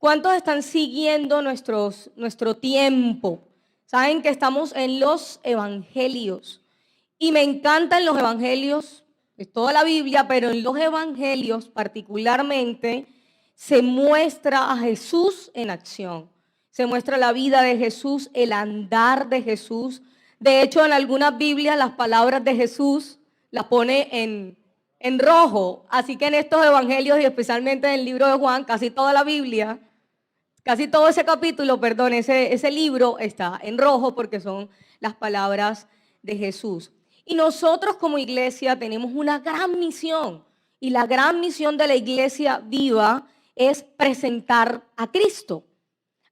¿Cuántos están siguiendo nuestro tiempo? Saben que estamos en los evangelios y me encantan los evangelios, es toda la Biblia, pero en los evangelios particularmente se muestra a Jesús en acción. Se muestra la vida de Jesús, el andar de Jesús. De hecho, en algunas Biblias las palabras de Jesús las pone en rojo. Así que en estos evangelios y especialmente en el libro de Juan, casi toda la Biblia, casi todo ese capítulo, perdón, ese libro está en rojo porque son las palabras de Jesús. Y nosotros como iglesia tenemos una gran misión. Y la gran misión de la iglesia viva es presentar a Cristo.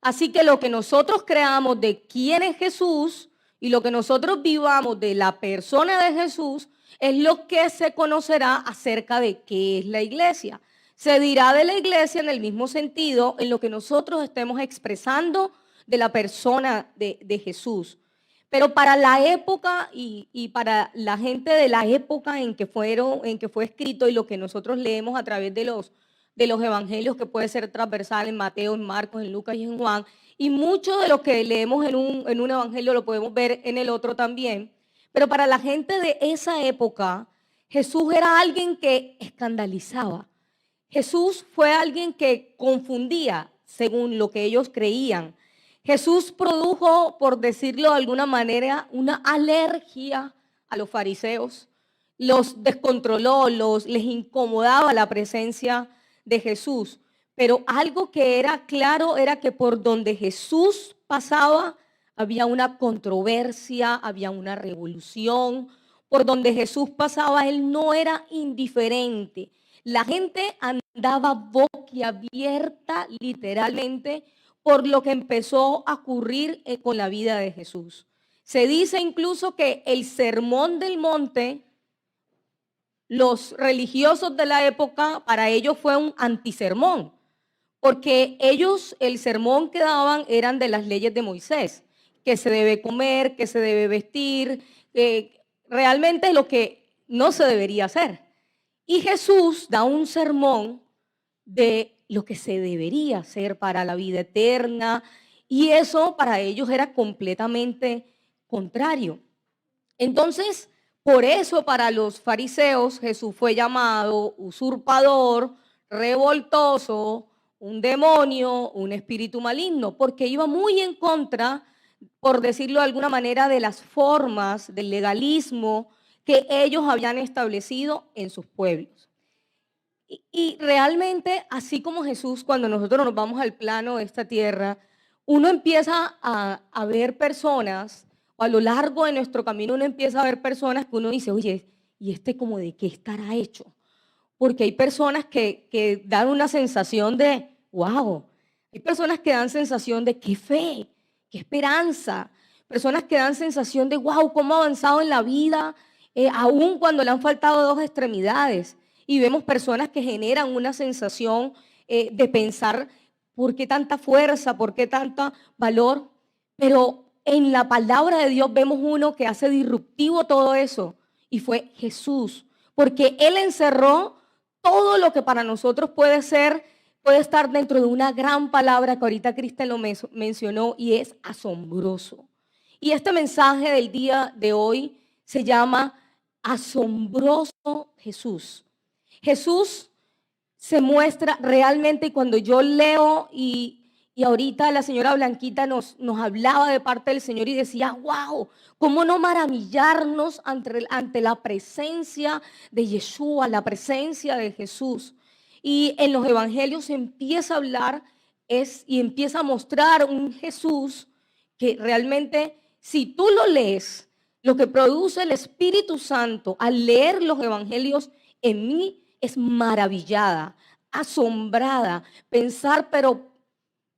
Así que lo que nosotros creamos de quién es Jesús y lo que nosotros vivamos de la persona de Jesús es lo que se conocerá acerca de qué es la iglesia. Se dirá de la iglesia en el mismo sentido en lo que nosotros estemos expresando de la persona de Jesús. Pero para la época y para la gente de la época en que fue escrito y lo que nosotros leemos a través de los evangelios, que puede ser transversal en Mateo, en Marcos, en Lucas y en Juan, y mucho de lo que leemos en un evangelio lo podemos ver en el otro también. Pero para la gente de esa época, Jesús era alguien que escandalizaba. Jesús fue alguien que confundía según lo que ellos creían. Jesús produjo, por decirlo de alguna manera, una alergia a los fariseos. Los descontroló, les incomodaba la presencia de Jesús. Pero algo que era claro era que por donde Jesús pasaba había una controversia, había una revolución. Por donde Jesús pasaba, él no era indiferente. La gente andaba boquiabierta literalmente por lo que empezó a ocurrir con la vida de Jesús. Se dice incluso que el sermón del monte, los religiosos de la época, para ellos fue un antisermón, porque ellos el sermón que daban eran de las leyes de Moisés, que se debe comer, que se debe vestir, realmente lo que no se debería hacer. Y Jesús da un sermón de lo que se debería hacer para la vida eterna, y eso para ellos era completamente contrario. Entonces, por eso para los fariseos Jesús fue llamado usurpador, revoltoso, un demonio, un espíritu maligno, porque iba muy en contra, por decirlo de alguna manera, de las formas del legalismo que ellos habían establecido en sus pueblos. Y realmente, así como Jesús, cuando nosotros nos vamos al plano de esta tierra, uno empieza a ver personas, o a lo largo de nuestro camino uno empieza a ver personas que uno dice, oye, ¿y este como de qué estará hecho? Porque hay personas que dan una sensación de, wow, hay personas que dan sensación de qué fe, qué esperanza, personas que dan sensación de, wow, cómo ha avanzado en la vida, aún cuando le han faltado dos extremidades. Y vemos personas que generan una sensación de pensar, ¿por qué tanta fuerza? ¿Por qué tanto valor? Pero en la palabra de Dios vemos uno que hace disruptivo todo eso, y fue Jesús, porque Él encerró todo lo que para nosotros puede estar dentro de una gran palabra que ahorita Cristian lo mencionó, y es asombroso. Y este mensaje del día de hoy se llama Asombroso Jesús. Jesús se muestra realmente, y cuando yo leo y ahorita la señora Blanquita nos hablaba de parte del Señor y decía, wow, cómo no maravillarnos ante la presencia de Yeshua, la presencia de Jesús. Y en los evangelios se empieza a hablar y empieza a mostrar un Jesús que realmente, si tú lo lees, lo que produce el Espíritu Santo al leer los evangelios en mí es maravillada, asombrada, pensar, pero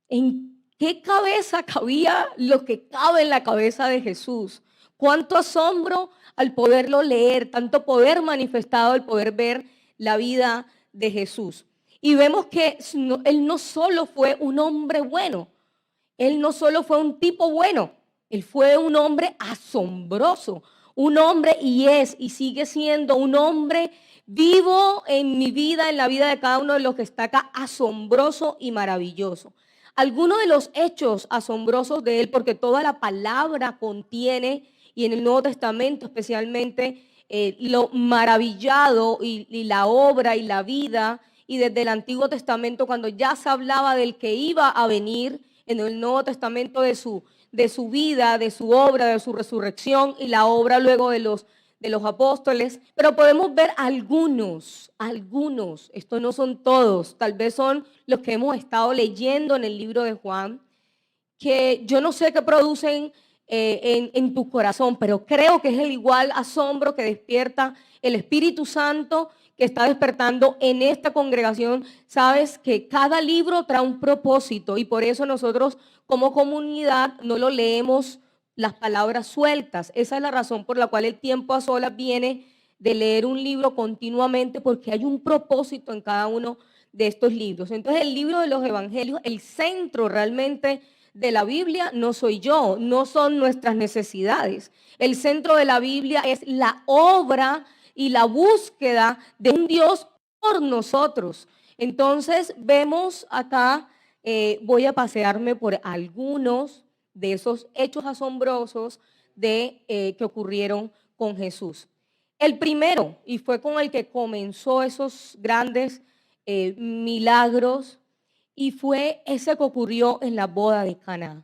¿en qué cabeza cabía lo que cabe en la cabeza de Jesús? Cuánto asombro al poderlo leer, tanto poder manifestado, al poder ver la vida de Jesús. Y vemos que Él no solo fue un hombre bueno, Él no solo fue un tipo bueno, Él fue un hombre asombroso, Un hombre y es y sigue siendo un hombre vivo en mi vida, en la vida de cada uno de los que está acá, asombroso y maravilloso. Algunos de los hechos asombrosos de él, porque toda la palabra contiene, y en el Nuevo Testamento especialmente, lo maravillado y la obra y la vida, y desde el Antiguo Testamento, cuando ya se hablaba del que iba a venir, en el Nuevo Testamento de su vida, de su obra, de su resurrección y la obra luego de los apóstoles, pero podemos ver algunos, estos no son todos, tal vez son los que hemos estado leyendo en el libro de Juan, que yo no sé qué producen en tu corazón, pero creo que es el igual asombro que despierta el Espíritu Santo que está despertando en esta congregación. Sabes que cada libro trae un propósito y por eso nosotros como comunidad no lo leemos las palabras sueltas. Esa es la razón por la cual el tiempo a solas viene de leer un libro continuamente, porque hay un propósito en cada uno de estos libros. Entonces el libro de los evangelios, el centro realmente de la Biblia no soy yo, no son nuestras necesidades. El centro de la Biblia es la obra y la búsqueda de un Dios por nosotros. Entonces vemos acá, voy a pasearme por algunos de esos hechos asombrosos que ocurrieron con Jesús. El primero, y fue con el que comenzó esos grandes milagros, y fue ese que ocurrió en la boda de Caná.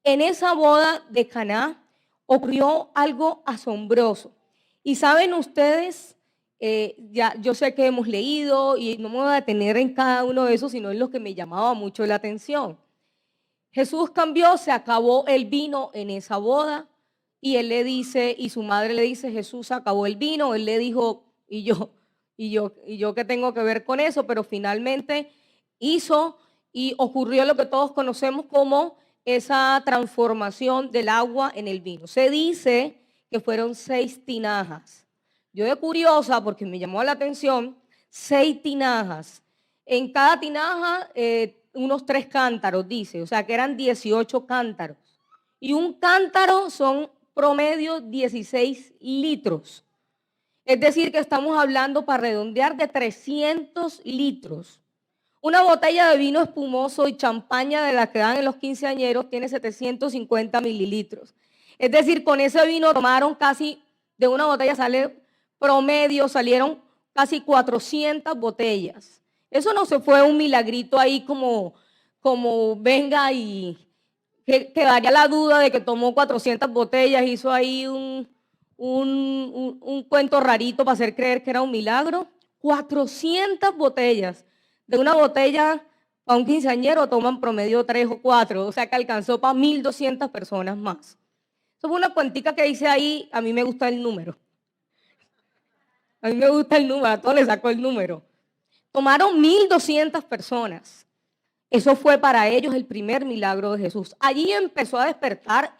En esa boda de Caná ocurrió algo asombroso. Y saben ustedes, ya yo sé que hemos leído y no me voy a detener en cada uno de esos, sino en los que me llamaba mucho la atención. Jesús cambió, se acabó el vino en esa boda y él le dice, y su madre le dice, Jesús acabó el vino. Él le dijo, y yo qué tengo que ver con eso, pero finalmente hizo y ocurrió lo que todos conocemos como esa transformación del agua en el vino. Se dice que fueron 6 tinajas. Yo de curiosa, porque me llamó la atención, 6 tinajas. En cada tinaja, unos 3 cántaros, dice, o sea que eran 18 cántaros. Y un cántaro son promedio 16 litros. Es decir, que estamos hablando, para redondear, de 300 litros. Una botella de vino espumoso y champaña de la que dan en los quinceañeros tiene 750 mililitros. Es decir, con ese vino tomaron casi, de una botella sale promedio, salieron casi 400 botellas. Eso no se fue un milagrito ahí como venga y que daría la duda de que tomó 400 botellas, hizo ahí un cuento rarito para hacer creer que era un milagro. 400 botellas. De una botella para un quinceañero toman promedio 3 o 4, o sea que alcanzó para 1,200 personas más. Eso fue una cuentica que hice ahí, a mí me gusta el número. A mí me gusta el número, a todos les sacó el número. Tomaron 1,200 personas. Eso fue para ellos el primer milagro de Jesús. Allí empezó a despertar.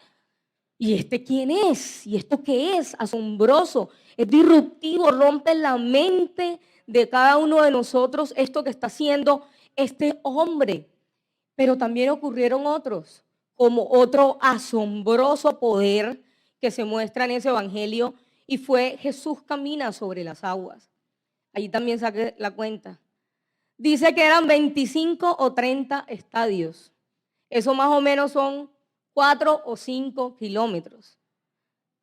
¿Y este quién es? ¿Y esto qué es? Asombroso, es disruptivo, rompe la mente de cada uno de nosotros esto que está haciendo este hombre. Pero también ocurrieron otros, como otro asombroso poder que se muestra en ese evangelio, y fue Jesús camina sobre las aguas. Allí también saqué la cuenta. Dice que eran 25 o 30 estadios. Eso más o menos son 4 o 5 kilómetros.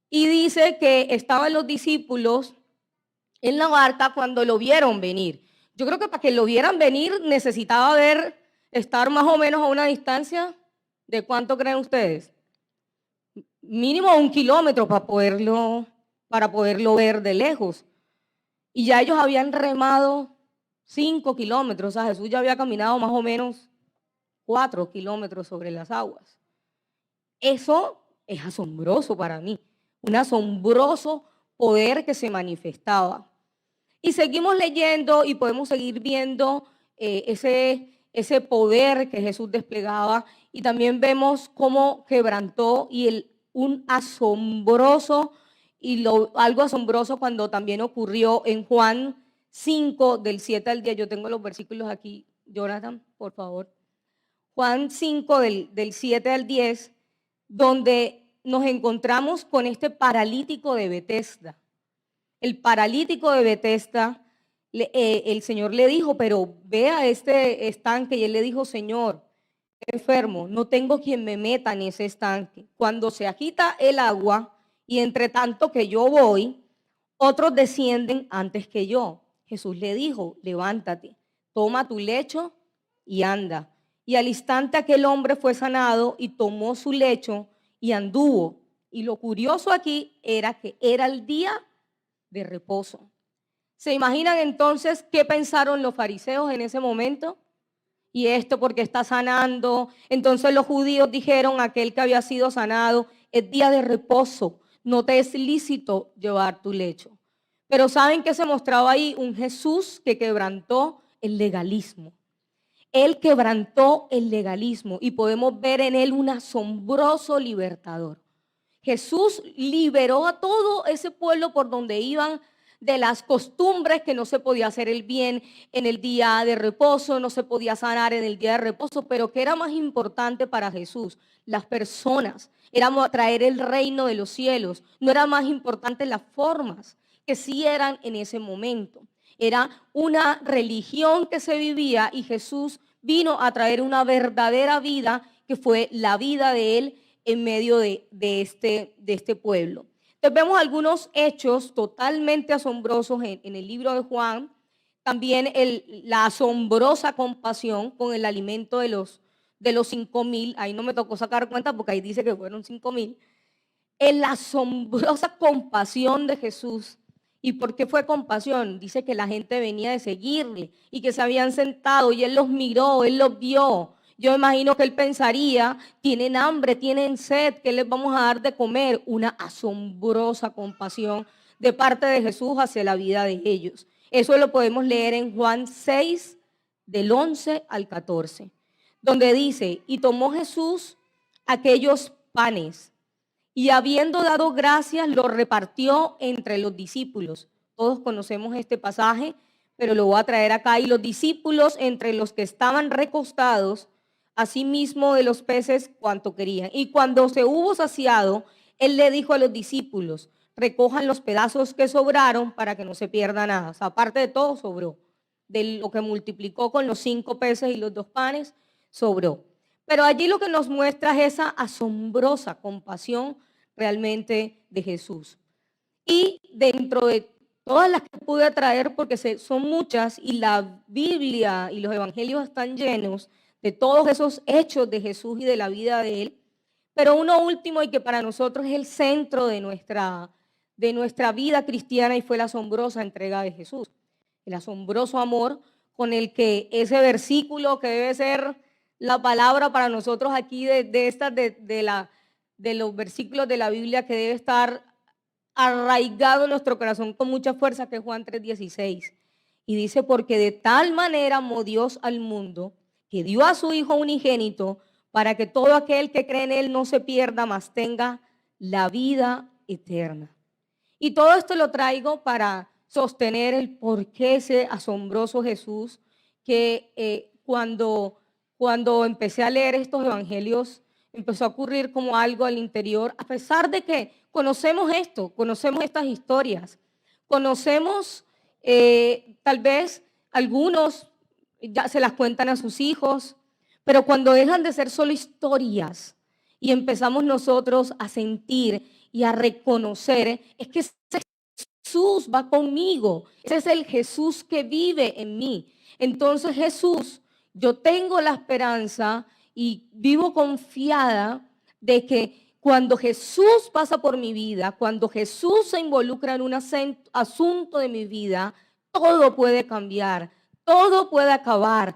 Y dice que estaban los discípulos en la barca cuando lo vieron venir. Yo creo que para que lo vieran venir necesitaba estar más o menos a una distancia de ¿cuánto creen ustedes? Mínimo 1 kilómetro para poderlo ver de lejos. Y ya ellos habían remado 5 kilómetros, o sea, Jesús ya había caminado más o menos 4 kilómetros sobre las aguas. Eso es asombroso para mí, un asombroso poder que se manifestaba. Y seguimos leyendo y podemos seguir viendo ese poder que Jesús desplegaba, y también vemos cómo quebrantó un asombroso algo asombroso cuando también ocurrió en Juan 5 del 7 al 10. Yo tengo los versículos aquí, Jonathan, por favor. Juan 5 del 7 al 10, donde nos encontramos con este paralítico de Betesda. El paralítico de Betesda, el Señor le dijo, pero ve a este estanque. Y él le dijo, Señor, enfermo, no tengo quien me meta en ese estanque. Cuando se agita el agua y entre tanto que yo voy, otros descienden antes que yo. Jesús le dijo, levántate, toma tu lecho y anda. Y al instante aquel hombre fue sanado y tomó su lecho y anduvo. Y lo curioso aquí era que era el día de reposo. ¿Se imaginan entonces qué pensaron los fariseos en ese momento? Y esto porque está sanando. Entonces los judíos dijeron a aquel que había sido sanado, es día de reposo, no te es lícito llevar tu lecho. Pero ¿saben qué se mostraba ahí? Un Jesús que quebrantó el legalismo. Él quebrantó el legalismo y podemos ver en él un asombroso libertador. Jesús liberó a todo ese pueblo por donde iban de las costumbres que no se podía hacer el bien en el día de reposo, no se podía sanar en el día de reposo, pero ¿qué era más importante para Jesús? Las personas, era traer el reino de los cielos, no era más importante las formas que sí eran en ese momento. Era una religión que se vivía y Jesús vino a traer una verdadera vida que fue la vida de él en medio de este pueblo. Entonces vemos algunos hechos totalmente asombrosos en el libro de Juan. También la asombrosa compasión con el alimento de los 5,000. Ahí no me tocó sacar cuenta porque ahí dice que fueron 5,000. La asombrosa compasión de Jesús. ¿Y por qué fue compasión? Dice que la gente venía de seguirle y que se habían sentado y él los miró, él los vio. Yo imagino que él pensaría, tienen hambre, tienen sed, ¿qué les vamos a dar de comer? Una asombrosa compasión de parte de Jesús hacia la vida de ellos. Eso lo podemos leer en Juan 6, del 11 al 14, donde dice, y tomó Jesús aquellos panes y habiendo dado gracias, lo repartió entre los discípulos. Todos conocemos este pasaje, pero lo voy a traer acá. Y los discípulos, entre los que estaban recostados, asimismo de los peces cuanto querían. Y cuando se hubo saciado, él le dijo a los discípulos, recojan los pedazos que sobraron para que no se pierda nada. O sea, aparte de todo, sobró. De lo que multiplicó con los 5 peces y los 2 panes, sobró. Pero allí lo que nos muestra es esa asombrosa compasión realmente de Jesús. Y dentro de todas las que pude traer, porque son muchas, y la Biblia y los evangelios están llenos de todos esos hechos de Jesús y de la vida de él, pero uno último y que para nosotros es el centro de nuestra vida cristiana y fue la asombrosa entrega de Jesús, el asombroso amor con el que ese versículo que debe ser la palabra para nosotros aquí de los versículos de la Biblia que debe estar arraigado en nuestro corazón con mucha fuerza, que es Juan 3:16. Y dice, porque de tal manera amó Dios al mundo, que dio a su Hijo unigénito, para que todo aquel que cree en él no se pierda, mas tenga la vida eterna. Y todo esto lo traigo para sostener el por qué ese asombroso Jesús, que cuando empecé a leer estos evangelios, empezó a ocurrir como algo al interior, a pesar de que conocemos esto, conocemos estas historias, conocemos tal vez algunos ya se las cuentan a sus hijos, pero cuando dejan de ser solo historias y empezamos nosotros a sentir y a reconocer, es que ese Jesús va conmigo, ese es el Jesús que vive en mí. Entonces Jesús, yo tengo la esperanza y vivo confiada de que cuando Jesús pasa por mi vida, cuando Jesús se involucra en un asunto de mi vida, todo puede cambiar, todo puede acabar,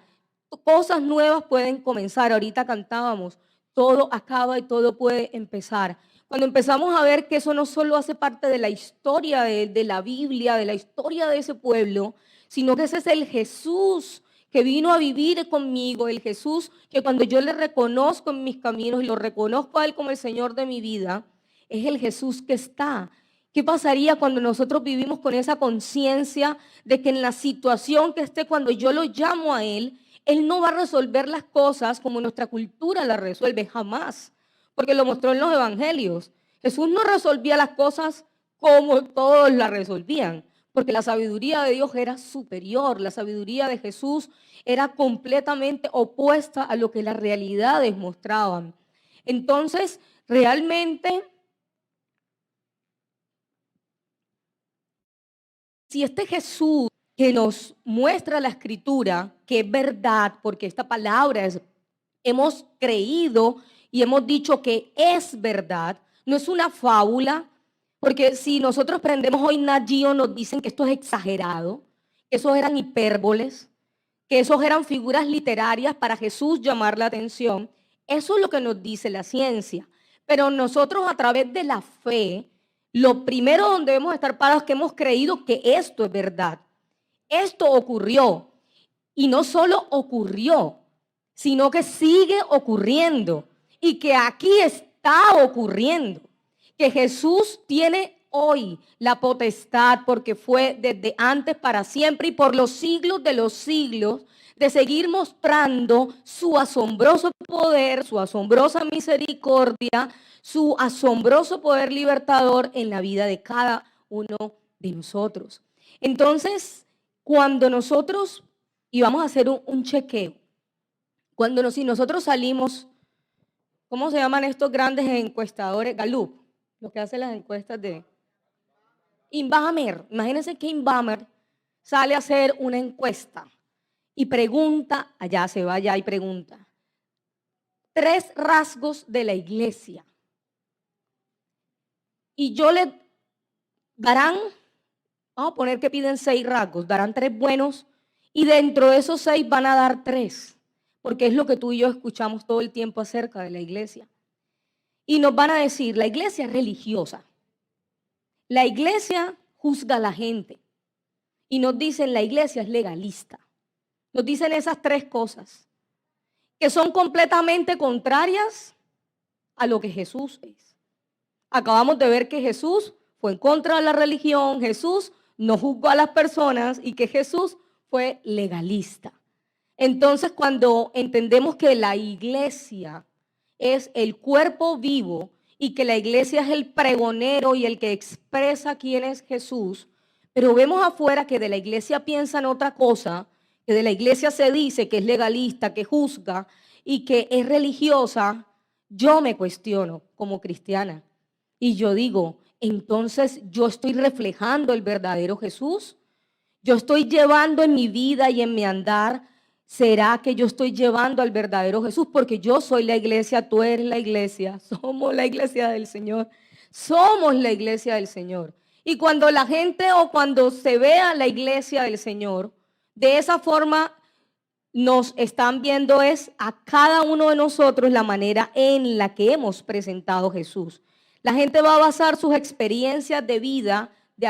cosas nuevas pueden comenzar. Ahorita cantábamos, todo acaba y todo puede empezar. Cuando empezamos a ver que eso no solo hace parte de la historia de la Biblia, de la historia de ese pueblo, sino que ese es el Jesús que vino a vivir conmigo, el Jesús que cuando yo le reconozco en mis caminos y lo reconozco a él como el Señor de mi vida, es el Jesús que está. ¿Qué pasaría cuando nosotros vivimos con esa conciencia de que en la situación que esté, cuando yo lo llamo a él, él no va a resolver las cosas como nuestra cultura las resuelve, jamás? Porque lo mostró en los evangelios. Jesús no resolvía las cosas como todos las resolvían, porque la sabiduría de Dios era superior, la sabiduría de Jesús era completamente opuesta a lo que las realidades mostraban. Entonces, realmente, si este Jesús que nos muestra la escritura, que es verdad, porque esta palabra hemos creído y hemos dicho que es verdad, no es una fábula, porque si nosotros prendemos hoy Nat Geo nos dicen que esto es exagerado, que esos eran hipérboles, que esos eran figuras literarias para Jesús llamar la atención. Eso es lo que nos dice la ciencia. Pero nosotros a través de la fe, lo primero donde debemos estar parados es que hemos creído que esto es verdad. Esto ocurrió. Y no solo ocurrió, sino que sigue ocurriendo. Y que aquí está ocurriendo. Que Jesús tiene hoy la potestad, porque fue desde antes para siempre y por los siglos de los siglos, de seguir mostrando su asombroso poder, su asombrosa misericordia, su asombroso poder libertador en la vida de cada uno de nosotros. Entonces, cuando nosotros íbamos a hacer un chequeo, si nosotros salimos, ¿cómo se llaman estos grandes encuestadores? Gallup, lo que hacen las encuestas de Inbamer. Imagínense que Inbamer sale a hacer una encuesta y pregunta, allá se va allá y pregunta, 3 rasgos de la iglesia. Y yo le darán, vamos a poner que piden 6 rasgos, darán 3 buenos y dentro de esos 6 van a dar 3, porque es lo que tú y yo escuchamos todo el tiempo acerca de la iglesia. Y nos van a decir, la iglesia es religiosa. La iglesia juzga a la gente y nos dicen la iglesia es legalista. Nos dicen esas 3 cosas que son completamente contrarias a lo que Jesús es. Acabamos de ver que Jesús fue en contra de la religión, Jesús no juzgó a las personas y que Jesús fue legalista. Entonces, cuando entendemos que la iglesia es el cuerpo vivo y que la iglesia es el pregonero y el que expresa quién es Jesús, pero vemos afuera que de la iglesia piensan otra cosa, que de la iglesia se dice que es legalista, que juzga y que es religiosa, yo me cuestiono como cristiana. Y yo digo, entonces yo estoy reflejando el verdadero Jesús. Yo estoy llevando en mi vida y en mi andar. ¿Será que yo estoy llevando al verdadero Jesús? Porque yo soy la iglesia, tú eres la iglesia, somos la iglesia del Señor, somos la iglesia del Señor. Y cuando la gente o cuando se vea la iglesia del Señor, de esa forma nos están viendo es a cada uno de nosotros la manera en la que hemos presentado a Jesús. La gente va a basar sus experiencias de vida de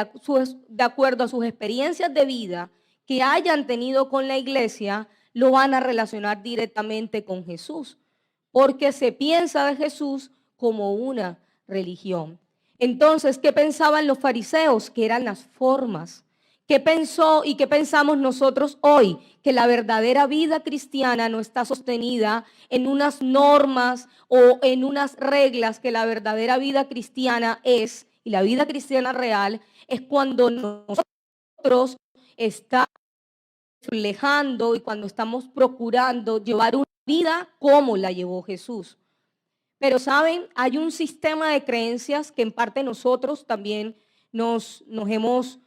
acuerdo a sus experiencias de vida que hayan tenido con la iglesia, lo van a relacionar directamente con Jesús, porque se piensa de Jesús como una religión. Entonces, ¿qué pensaban los fariseos? Que eran las formas. ¿Qué pensó y qué pensamos nosotros hoy? Que la verdadera vida cristiana no está sostenida en unas normas o en unas reglas, que la verdadera vida cristiana es, y la vida cristiana real, es cuando nosotros estamos reflejando y cuando estamos procurando llevar una vida como la llevó Jesús. Pero saben, hay un sistema de creencias que en parte nosotros también lo hemos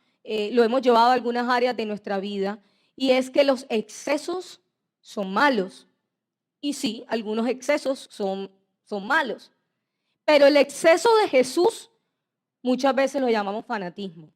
llevado a algunas áreas de nuestra vida, y es que los excesos son malos. Y sí, algunos excesos son malos. Pero el exceso de Jesús muchas veces lo llamamos fanatismo.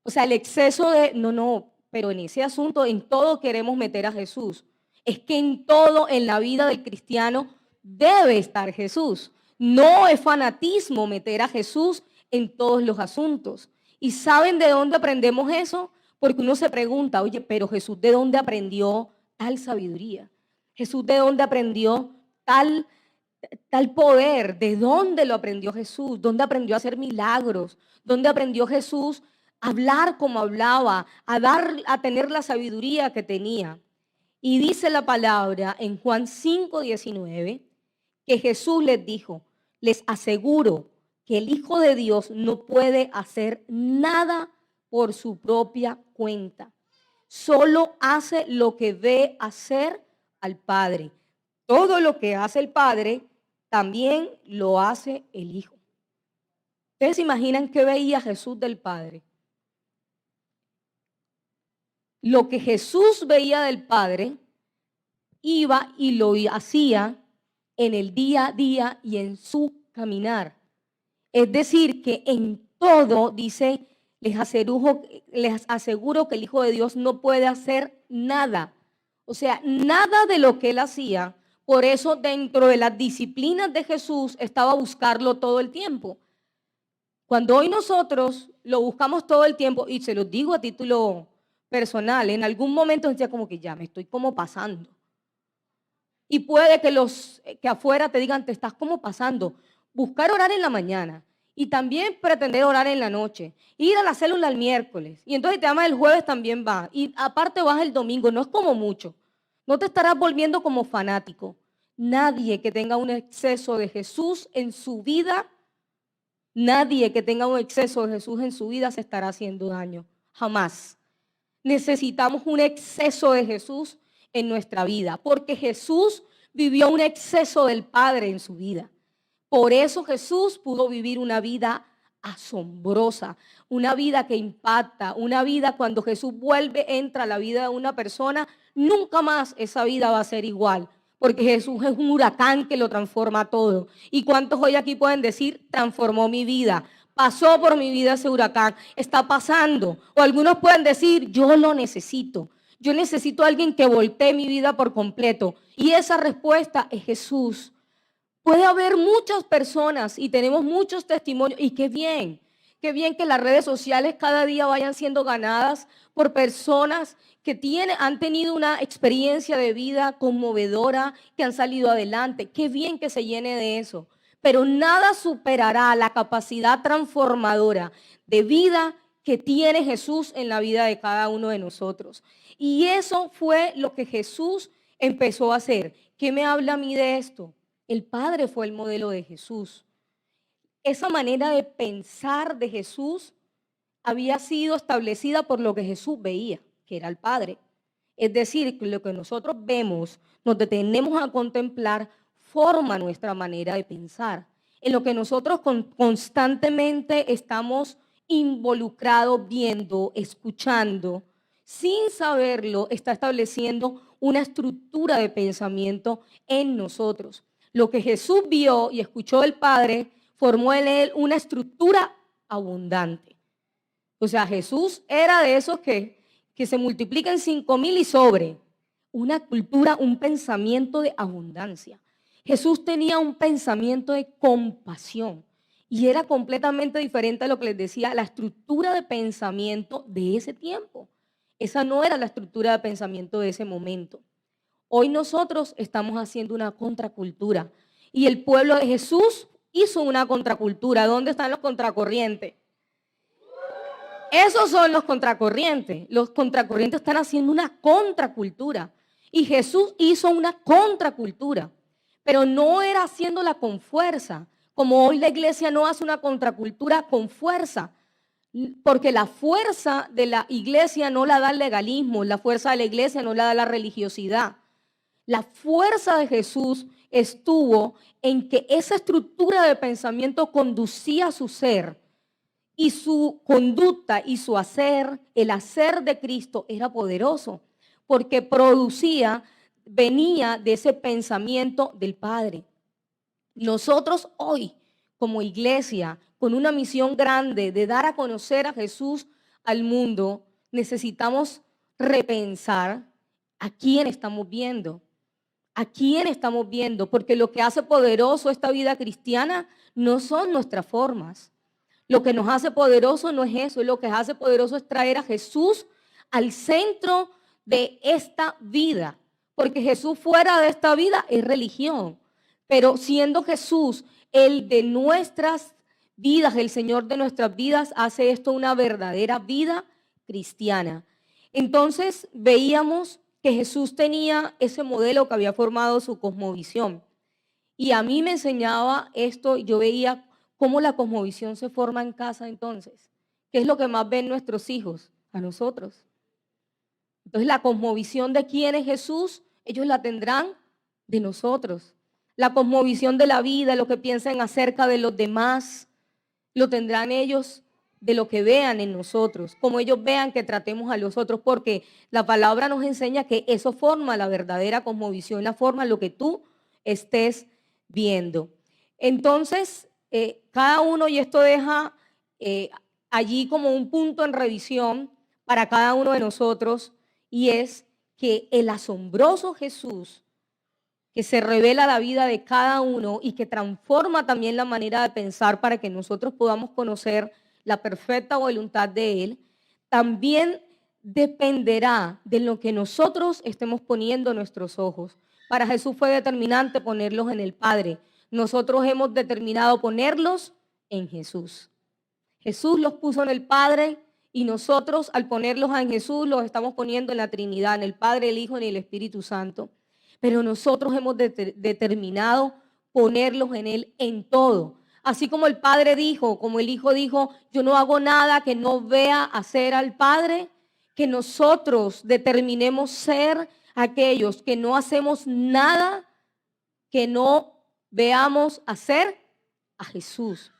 O sea, el exceso de, no, pero en ese asunto, en todo queremos meter a Jesús. Es que en todo, en la vida del cristiano, debe estar Jesús. No es fanatismo meter a Jesús en todos los asuntos. ¿Y saben de dónde aprendemos eso? Porque uno se pregunta, oye, pero Jesús, ¿de dónde aprendió tal sabiduría? Jesús, ¿de dónde aprendió tal poder? ¿De dónde lo aprendió Jesús? ¿Dónde aprendió a hacer milagros? ¿Dónde aprendió Jesús a hablar como hablaba, a tener la sabiduría que tenía? Y dice la palabra en Juan 5:19 que Jesús les dijo, les aseguro que el Hijo de Dios no puede hacer nada por su propia cuenta. Solo hace lo que ve hacer al Padre. Todo lo que hace el Padre, también lo hace el Hijo. ¿Ustedes se imaginan qué veía Jesús del Padre? Lo que Jesús veía del Padre, iba y lo hacía en el día a día y en su caminar. Es decir, que en todo, dice, les aseguro que el Hijo de Dios no puede hacer nada. O sea, nada de lo que él hacía. Por eso dentro de las disciplinas de Jesús estaba buscarlo todo el tiempo. Cuando hoy nosotros lo buscamos todo el tiempo, y se los digo a título personal, en algún momento decía como que ya me estoy como pasando. Y puede que los que afuera te digan, te estás como pasando. Buscar orar en la mañana y también pretender orar en la noche. Ir a la célula el miércoles. Y entonces te llamas el jueves también va. Y aparte vas el domingo. No es como mucho. No te estarás volviendo como fanático. Nadie que tenga un exceso de Jesús en su vida, nadie que tenga un exceso de Jesús en su vida se estará haciendo daño. Jamás. Necesitamos un exceso de Jesús en nuestra vida, porque Jesús vivió un exceso del Padre en su vida. Por eso Jesús pudo vivir una vida asombrosa, una vida que impacta, una vida cuando Jesús entra a la vida de una persona, nunca más esa vida va a ser igual, porque Jesús es un huracán que lo transforma todo. ¿Y cuántos hoy aquí pueden decir, transformó mi vida? Pasó por mi vida ese huracán, está pasando. O algunos pueden decir, yo lo necesito. Yo necesito a alguien que voltee mi vida por completo. Y esa respuesta es Jesús. Puede haber muchas personas y tenemos muchos testimonios. Y qué bien que las redes sociales cada día vayan siendo ganadas por personas que han tenido una experiencia de vida conmovedora, que han salido adelante. Qué bien que se llene de eso. Pero nada superará la capacidad transformadora de vida que tiene Jesús en la vida de cada uno de nosotros. Y eso fue lo que Jesús empezó a hacer. ¿Qué me habla a mí de esto? El Padre fue el modelo de Jesús. Esa manera de pensar de Jesús había sido establecida por lo que Jesús veía, que era el Padre. Es decir, que lo que nosotros vemos, nos detenemos a contemplar, forma nuestra manera de pensar. En lo que nosotros constantemente estamos involucrados, viendo, escuchando, sin saberlo, está estableciendo una estructura de pensamiento en nosotros. Lo que Jesús vio y escuchó del Padre formó en él una estructura abundante. O sea, Jesús era de esos que se multiplican 5,000 y sobre. Una cultura, un pensamiento de abundancia. Jesús tenía un pensamiento de compasión y era completamente diferente a lo que les decía, la estructura de pensamiento de ese tiempo. Esa no era la estructura de pensamiento de ese momento. Hoy nosotros estamos haciendo una contracultura y el pueblo de Jesús hizo una contracultura. ¿Dónde están los contracorrientes? Esos son los contracorrientes. Los contracorrientes están haciendo una contracultura. Y Jesús hizo una contracultura. Pero no era haciéndola con fuerza. Como hoy la iglesia no hace una contracultura con fuerza. Porque la fuerza de la iglesia no la da el legalismo. La fuerza de la iglesia no la da la religiosidad. La fuerza de Jesús estuvo en que esa estructura de pensamiento conducía a su ser. Y su conducta y su hacer, el hacer de Cristo era poderoso, porque venía de ese pensamiento del Padre. Nosotros hoy, como iglesia, con una misión grande de dar a conocer a Jesús al mundo, necesitamos repensar a quién estamos viendo. ¿A quién estamos viendo? Porque lo que hace poderoso esta vida cristiana no son nuestras formas. Lo que nos hace poderoso no es eso, lo que nos hace poderoso es traer a Jesús al centro de esta vida. Porque Jesús fuera de esta vida es religión. Pero siendo Jesús el de nuestras vidas, el Señor de nuestras vidas, hace esto una verdadera vida cristiana. Entonces veíamos que Jesús tenía ese modelo que había formado su cosmovisión. Y a mí me enseñaba esto, yo veía ¿Cómo la cosmovisión se forma en casa entonces? ¿Qué es lo que más ven nuestros hijos? A nosotros. Entonces la cosmovisión de quién es Jesús, ellos la tendrán de nosotros. La cosmovisión de la vida, lo que piensan acerca de los demás, lo tendrán ellos de lo que vean en nosotros, como ellos vean que tratemos a los otros, porque la palabra nos enseña que eso forma la verdadera cosmovisión, la forma lo que tú estés viendo. Entonces, cada uno, y esto deja allí como un punto en revisión para cada uno de nosotros, y es que el asombroso Jesús que se revela la vida de cada uno y que transforma también la manera de pensar para que nosotros podamos conocer la perfecta voluntad de Él, también dependerá de lo que nosotros estemos poniendo nuestros ojos. Para Jesús fue determinante ponerlos en el Padre. Nosotros hemos determinado ponerlos en Jesús. Jesús los puso en el Padre y nosotros al ponerlos en Jesús los estamos poniendo en la Trinidad, en el Padre, el Hijo y el Espíritu Santo. Pero nosotros hemos determinado ponerlos en Él en todo. Así como el Padre dijo, como el Hijo dijo, yo no hago nada que no vea hacer al Padre, que nosotros determinemos ser aquellos que no hacemos nada que no veamos hacer a Jesús.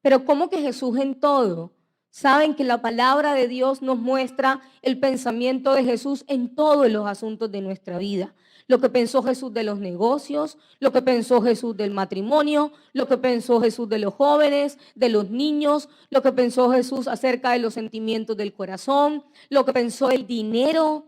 Pero ¿cómo que Jesús en todo? Saben que la palabra de Dios nos muestra el pensamiento de Jesús en todos los asuntos de nuestra vida. Lo que pensó Jesús de los negocios, lo que pensó Jesús del matrimonio, lo que pensó Jesús de los jóvenes, de los niños, lo que pensó Jesús acerca de los sentimientos del corazón, lo que pensó el dinero.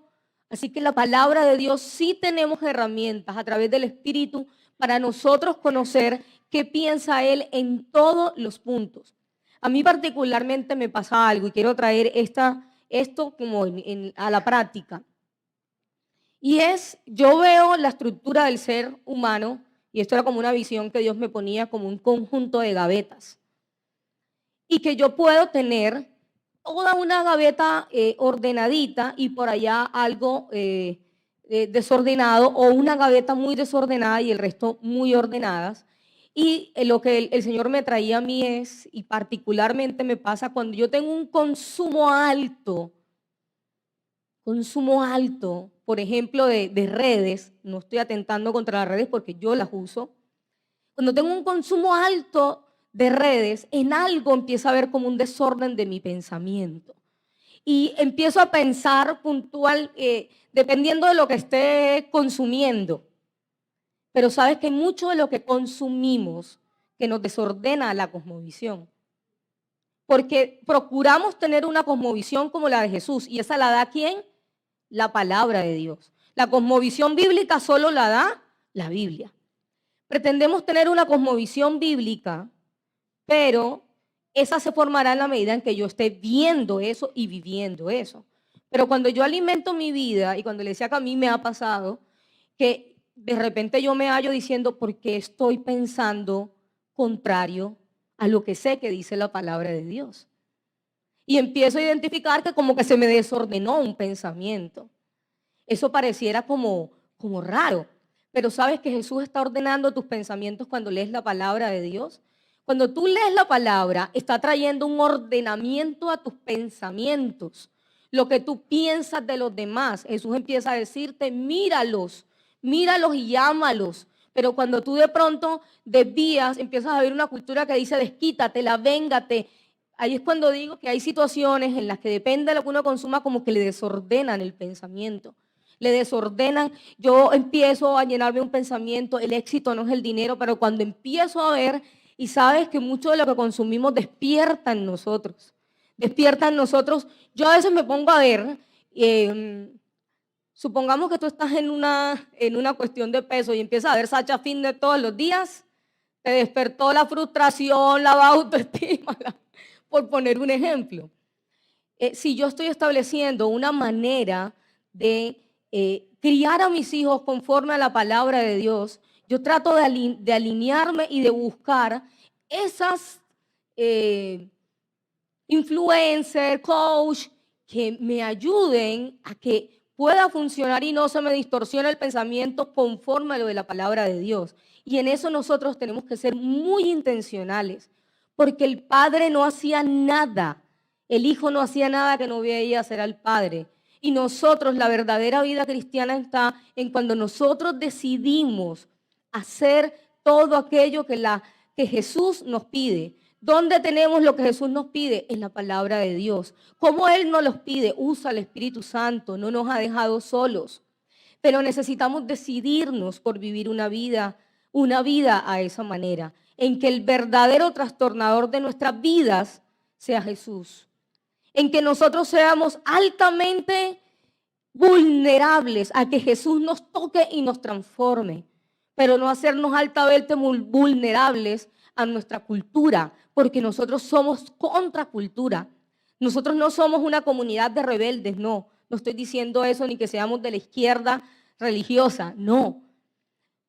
Así que la palabra de Dios sí tenemos herramientas a través del Espíritu para nosotros conocer qué piensa Él en todos los puntos. A mí particularmente me pasa algo y quiero traer esto como a la práctica. Y yo veo la estructura del ser humano, y esto era como una visión que Dios me ponía como un conjunto de gavetas. Y que yo puedo tener toda una gaveta ordenadita y por allá algo desordenado, o una gaveta muy desordenada y el resto muy ordenadas. Y lo que el Señor me traía a mí y particularmente me pasa cuando yo tengo un consumo alto, por ejemplo, de redes. No estoy atentando contra las redes porque yo las uso. Cuando tengo un consumo alto de redes, en algo empieza a haber como un desorden de mi pensamiento. Y empiezo a pensar puntual, dependiendo de lo que esté consumiendo. Pero sabes que mucho de lo que consumimos que nos desordena la cosmovisión. Porque procuramos tener una cosmovisión como la de Jesús. ¿Y esa la da quién? La palabra de Dios. La cosmovisión bíblica solo la da la Biblia. Pretendemos tener una cosmovisión bíblica, pero esa se formará en la medida en que yo esté viendo eso y viviendo eso. Pero cuando yo alimento mi vida, y cuando le decía que a mí me ha pasado, que de repente yo me hallo diciendo, ¿por qué estoy pensando contrario a lo que sé que dice la palabra de Dios? Y empiezo a identificar que como que se me desordenó un pensamiento. Eso pareciera como raro, pero sabes que Jesús está ordenando tus pensamientos cuando lees la palabra de Dios. Cuando tú lees la palabra, está trayendo un ordenamiento a tus pensamientos. Lo que tú piensas de los demás, Jesús empieza a decirte, míralos y ámalos. Pero cuando tú de pronto desvías, empiezas a ver una cultura que dice desquítatela, véngate. Ahí es cuando digo que hay situaciones en las que depende de lo que uno consuma, como que le desordenan el pensamiento. Le desordenan, yo empiezo a llenarme un pensamiento, el éxito no es el dinero, pero cuando empiezo a ver, y sabes que mucho de lo que consumimos despierta en nosotros, yo a veces me pongo a ver, supongamos que tú estás en una cuestión de peso y empiezas a ver Sacha Fitness todos los días, te despertó la frustración, la baja autoestima, por poner un ejemplo. Si yo estoy estableciendo una manera de criar a mis hijos conforme a la palabra de Dios, yo trato de alinearme y de buscar esas influencers, coach, que me ayuden a que pueda funcionar y no se me distorsione el pensamiento conforme a lo de la palabra de Dios. Y en eso nosotros tenemos que ser muy intencionales, porque el Padre no hacía nada, el Hijo no hacía nada que no veía hacer al Padre. Y nosotros, la verdadera vida cristiana está en cuando nosotros decidimos hacer todo aquello que Jesús nos pide. ¿Dónde tenemos lo que Jesús nos pide? En la palabra de Dios. ¿Cómo Él nos los pide? Usa el Espíritu Santo, no nos ha dejado solos. Pero necesitamos decidirnos por vivir una vida a esa manera, en que el verdadero trastornador de nuestras vidas sea Jesús. En que nosotros seamos altamente vulnerables a que Jesús nos toque y nos transforme, pero no hacernos altamente vulnerables a nuestra cultura, porque nosotros somos contracultura. Nosotros no somos una comunidad de rebeldes, no estoy diciendo eso ni que seamos de la izquierda religiosa, no.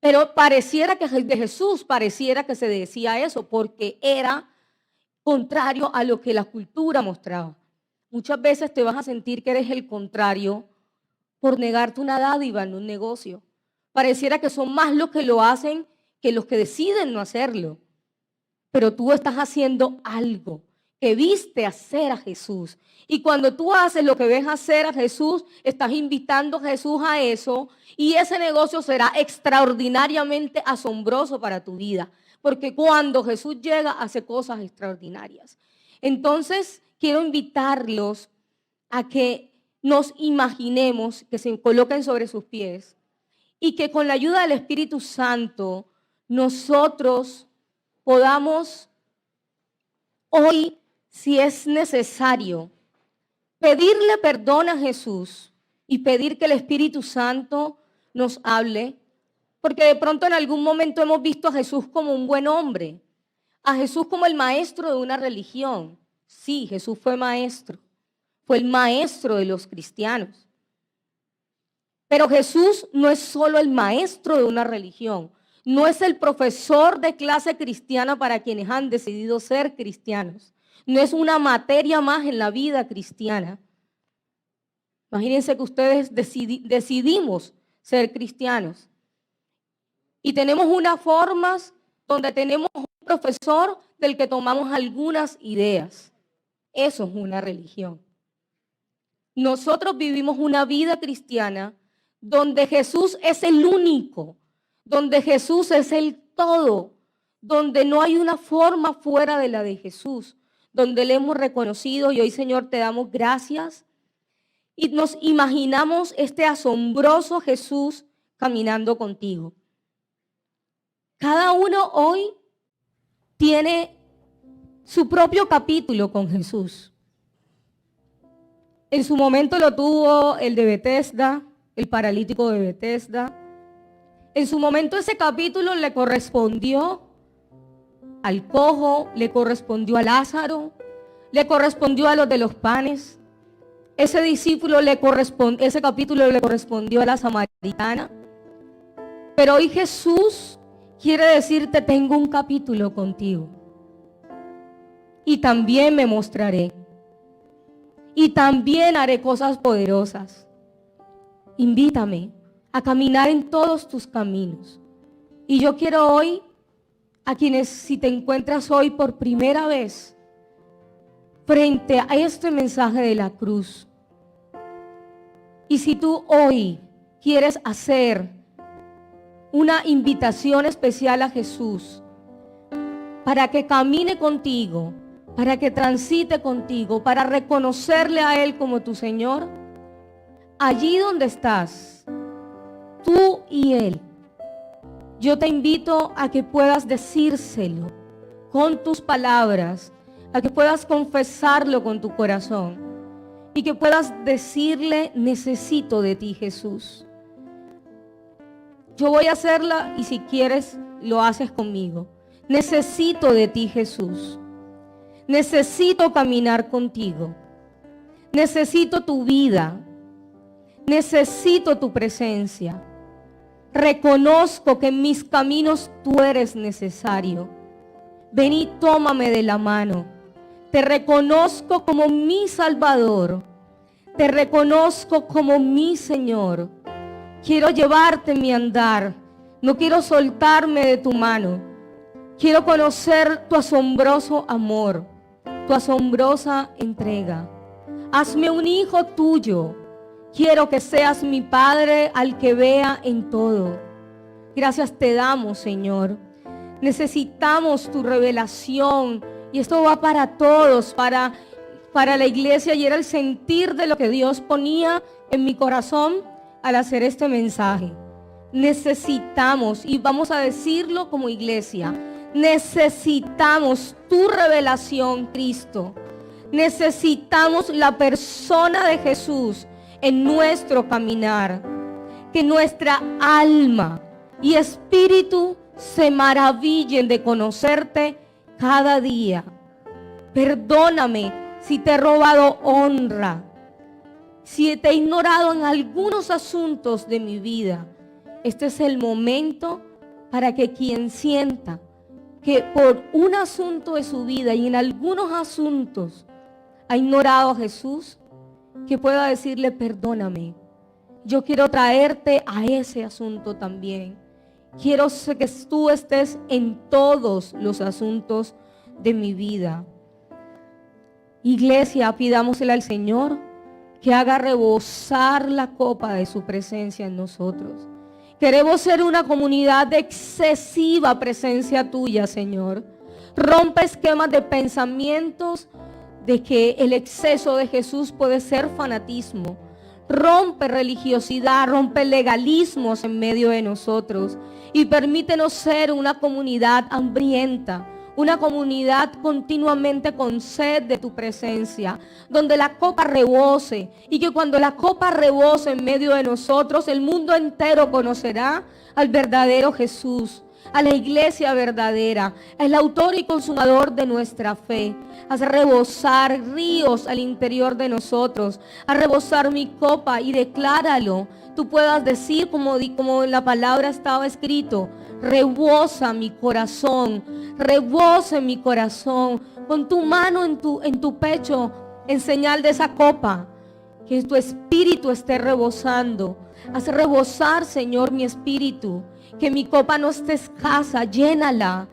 Pero pareciera que de Jesús pareciera que se decía eso, porque era contrario a lo que la cultura mostraba. Muchas veces te vas a sentir que eres el contrario por negarte una dádiva en un negocio. Pareciera que son más los que lo hacen que los que deciden no hacerlo. Pero tú estás haciendo algo que viste hacer a Jesús. Y cuando tú haces lo que ves hacer a Jesús, estás invitando a Jesús a eso, y ese negocio será extraordinariamente asombroso para tu vida. Porque cuando Jesús llega, hace cosas extraordinarias. Entonces, quiero invitarlos a que nos imaginemos, que se coloquen sobre sus pies, y que con la ayuda del Espíritu Santo, nosotros podamos hoy, si es necesario, pedirle perdón a Jesús y pedir que el Espíritu Santo nos hable, porque de pronto en algún momento hemos visto a Jesús como un buen hombre, a Jesús como el maestro de una religión. Sí, Jesús fue maestro, fue el maestro de los cristianos. Pero Jesús no es solo el maestro de una religión, no es el profesor de clase cristiana para quienes han decidido ser cristianos. No es una materia más en la vida cristiana. Imagínense que ustedes decidimos ser cristianos. Y tenemos unas formas donde tenemos un profesor del que tomamos algunas ideas. Eso es una religión. Nosotros vivimos una vida cristiana donde Jesús es el único, donde Jesús es el todo, donde no hay una forma fuera de la de Jesús, donde le hemos reconocido y hoy, Señor, te damos gracias y nos imaginamos este asombroso Jesús caminando contigo. Cada uno hoy tiene su propio capítulo con Jesús. En su momento lo tuvo el de Betesda, el paralítico de Betesda. En su momento ese capítulo le correspondió al cojo, le correspondió a Lázaro, le correspondió a los de los panes. Ese capítulo le correspondió a la samaritana. Pero hoy Jesús quiere decirte, tengo un capítulo contigo. Y también me mostraré. Y también haré cosas poderosas. Invítame a caminar en todos tus caminos. Y yo quiero hoy, a quienes si te encuentras hoy por primera vez frente a este mensaje de la cruz, y si tú hoy quieres hacer una invitación especial a Jesús para que camine contigo, para que transite contigo, para reconocerle a Él como tu Señor, allí donde estás, tú y Él, yo te invito a que puedas decírselo con tus palabras, a que puedas confesarlo con tu corazón y que puedas decirle, necesito de ti, Jesús. Yo voy a hacerla y si quieres lo haces conmigo. Necesito de ti, Jesús. Necesito caminar contigo. Necesito tu vida. Necesito tu presencia. Reconozco que en mis caminos tú eres necesario. Ven y tómame de la mano. Te reconozco como mi Salvador. Te reconozco como mi Señor. Quiero llevarte en mi andar. No quiero soltarme de tu mano. Quiero conocer tu asombroso amor, tu asombrosa entrega. Hazme un hijo tuyo. Quiero que seas mi Padre al que vea en todo. Gracias te damos, Señor. Necesitamos tu revelación. Y esto va para todos, para la iglesia. Y era el sentir de lo que Dios ponía en mi corazón al hacer este mensaje. Necesitamos, y vamos a decirlo como iglesia, necesitamos tu revelación, Cristo. Necesitamos la persona de Jesús en nuestro caminar. Que nuestra alma y espíritu se maravillen de conocerte cada día. Perdóname si te he robado honra, si te he ignorado en algunos asuntos de mi vida. Este es el momento para que quien sienta que por un asunto de su vida y en algunos asuntos ha ignorado a Jesús, que pueda decirle: perdóname, yo quiero traerte a ese asunto también. Quiero que tú estés en todos los asuntos de mi vida. Iglesia, pidámosle al Señor que haga rebosar la copa de su presencia en nosotros. Queremos ser una comunidad de excesiva presencia tuya, Señor. Rompe esquemas de pensamientos de que el exceso de Jesús puede ser fanatismo. Rompe religiosidad, rompe legalismos en medio de nosotros y permítenos ser una comunidad hambrienta, una comunidad continuamente con sed de tu presencia, donde la copa rebose, y que cuando la copa rebose en medio de nosotros, el mundo entero conocerá al verdadero Jesús, a la iglesia verdadera, el autor y consumador de nuestra fe. Haz rebosar ríos al interior de nosotros, a rebosar mi copa, y decláralo. Tú puedas decir como en la palabra estaba escrito: rebosa mi corazón, rebosa mi corazón. Pon tu mano en tu pecho en señal de esa copa, que tu espíritu esté rebosando. Haz rebosar, Señor, mi espíritu, que mi copa no esté escasa, llénala.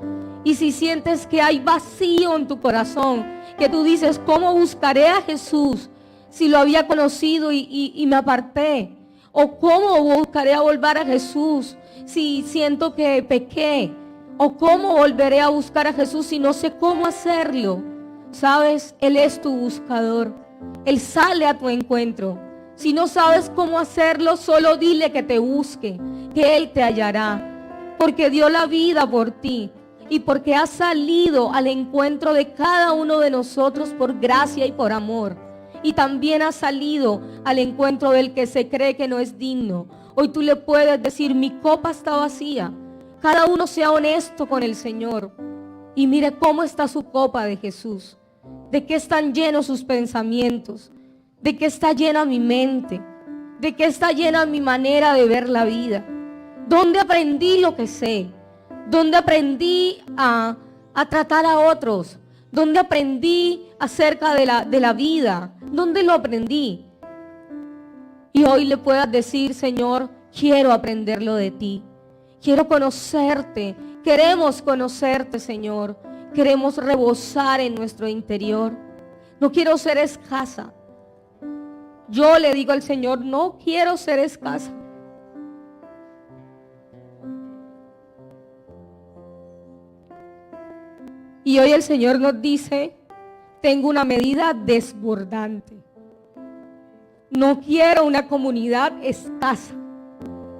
Y si sientes que hay vacío en tu corazón, que tú dices: ¿cómo buscaré a Jesús si lo había conocido y me aparté? ¿O cómo buscaré a volver a Jesús si siento que pequé? ¿O cómo volveré a buscar a Jesús si no sé cómo hacerlo? Sabes, Él es tu buscador. Él sale a tu encuentro. Si no sabes cómo hacerlo, solo dile que te busque, que Él te hallará. Porque dio la vida por ti y porque ha salido al encuentro de cada uno de nosotros por gracia y por amor. Y también ha salido al encuentro del que se cree que no es digno. Hoy tú le puedes decir: mi copa está vacía. Cada uno sea honesto con el Señor y mire cómo está su copa de Jesús. De qué están llenos sus pensamientos, de qué está llena mi mente, de qué está llena mi manera de ver la vida. ¿Dónde aprendí lo que sé? ¿Dónde aprendí a tratar a otros? ¿Dónde aprendí acerca de la vida? ¿Dónde lo aprendí? Y hoy le puedas decir: Señor, quiero aprenderlo de ti. Quiero conocerte. Queremos conocerte, Señor. Queremos rebosar en nuestro interior. No quiero ser escasa. Yo le digo al Señor: no quiero ser escasa. Y hoy el Señor nos dice: tengo una medida desbordante. No quiero una comunidad escasa.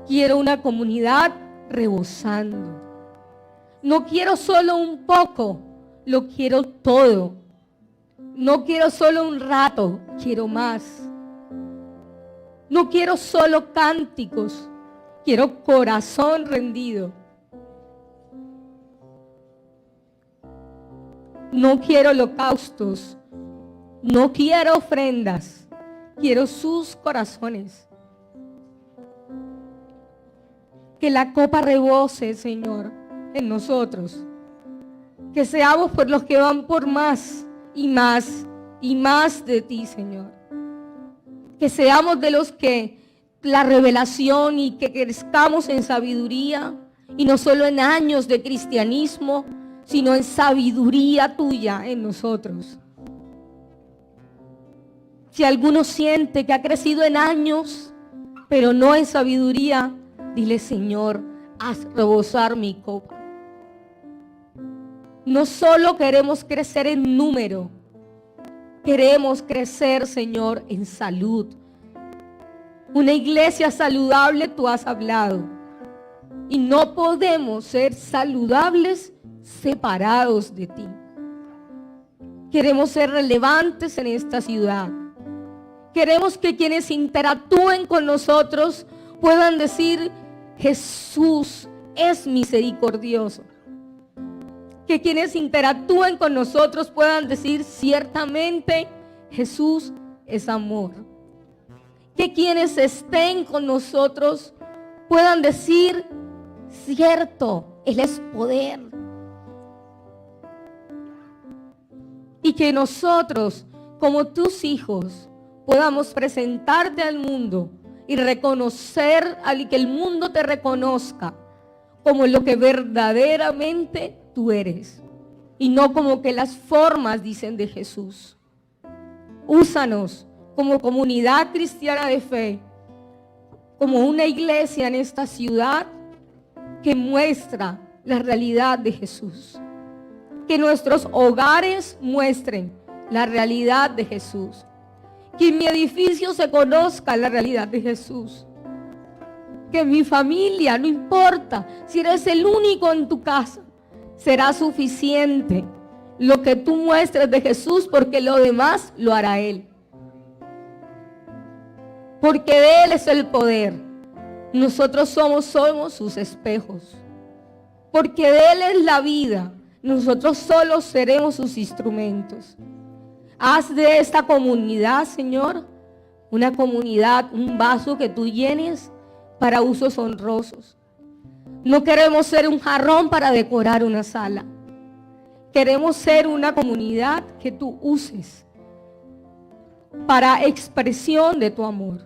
Quiero una comunidad rebosando. No quiero solo un poco, lo quiero todo. No quiero solo un rato, quiero más. No quiero solo cánticos, quiero corazón rendido. No quiero holocaustos, no quiero ofrendas, quiero sus corazones. Que la copa rebose, Señor, en nosotros. Que seamos por los que van por más y más y más de ti, Señor. Que seamos de los que la revelación y que crezcamos en sabiduría y no solo en años de cristianismo, sino en sabiduría tuya en nosotros. Si alguno siente que ha crecido en años, pero no en sabiduría, dile: Señor, haz rebosar mi copa. No solo queremos crecer en número, queremos crecer, Señor, en salud. Una iglesia saludable tú has hablado. Y no podemos ser saludables separados de ti. Queremos ser relevantes en esta ciudad. Queremos que quienes interactúen con nosotros puedan decir: Jesús es misericordioso. Que quienes interactúen con nosotros puedan decir: ciertamente Jesús es amor. Que quienes estén con nosotros puedan decir: cierto, Él es poder. Y que nosotros, como tus hijos, podamos presentarte al mundo y reconocer, al que el mundo te reconozca como lo que verdaderamente tú eres, y no como que las formas dicen de Jesús. Úsanos como comunidad cristiana de fe, como una iglesia en esta ciudad que muestra la realidad de Jesús. Que nuestros hogares muestren la realidad de Jesús. Que en mi edificio se conozca la realidad de Jesús. Que en mi familia, no importa si eres el único en tu casa, será suficiente lo que tú muestres de Jesús, porque lo demás lo hará Él. Porque de Él es el poder. Nosotros somos sus espejos. Porque de Él es la vida. Nosotros solo seremos sus instrumentos. Haz de esta comunidad, Señor, una comunidad, un vaso que tú llenes para usos honrosos. No queremos ser un jarrón para decorar una sala. Queremos ser una comunidad que tú uses para expresión de tu amor.